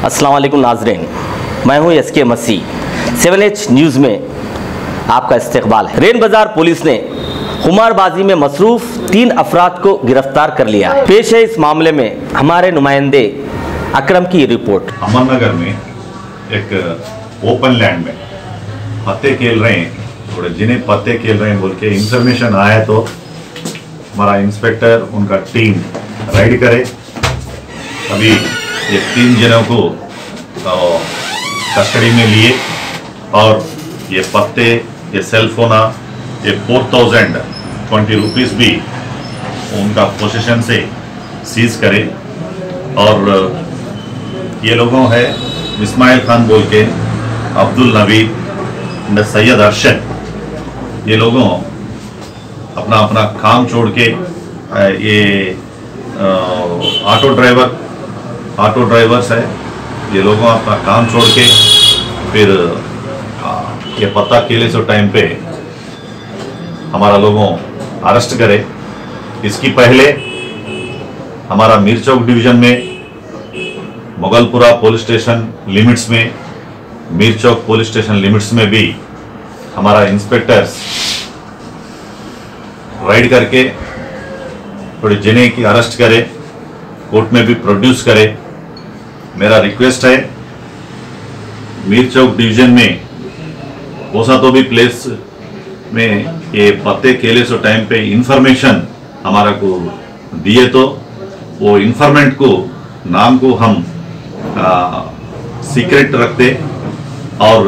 अस्सलाम वालेकुम नाज़रीन, मैं हूं एसके मसीह। 7H न्यूज़ में आपका इस्तकबाल है। रेन बाजार पुलिस ने खुमारबाजी में मसरूफ 3 अफराद को गिरफ्तार कर लिया है। पेश है इस मामले में हमारे नुमाइंदे अकरम की रिपोर्ट। अमरनगर में एक ओपन लैंड में पत्ते खेल रहे हैं, थोड़े जिन्हें पत्ते खेल रहे हैं बोल के इंफॉर्मेशन आया तो हमारा इंस्पेक्टर उनका टीम राइड करे। अभी ये 3 जनों को कस्टडी में लिए और ये पत्ते, ये सेलफोन, ये 4020 रुपीज़ भी उनका पोजीशन से सीज करे। और ये लोगों है इस्माइल खान बोल के, अब्दुल नवीद, सैयद अरशद, ये लोगों अपना अपना काम छोड़ के ये ऑटो ड्राइवर्स है, ये लोगों अपना काम छोड़ के फिर ये पत्ता केले सो टाइम पे हमारा लोगों अरेस्ट करे। इसकी पहले हमारा मीरचौक डिवीजन में मुगलपुरा पुलिस स्टेशन लिमिट्स में, मीरचौक पुलिस स्टेशन लिमिट्स में भी हमारा इंस्पेक्टर्स राइड करके थोड़े जिन्हें की अरेस्ट करे, कोर्ट में भी प्रोड्यूस करे। मेरा रिक्वेस्ट है मीरचौक डिवीजन में कोसा तो भी प्लेस में ये पत्ते केले सो टाइम पे इंफॉर्मेशन हमारा को दिए तो वो इंफॉर्मेंट को नाम को हम सीक्रेट रखते और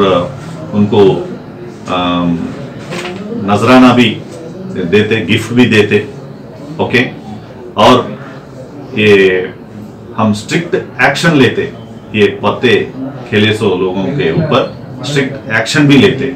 उनको नजराना भी देते, गिफ्ट भी देते। ओके, और ये हम स्ट्रिक्ट एक्शन लेते, ये पत्ते खेले सो लोगों के ऊपर स्ट्रिक्ट एक्शन भी लेते।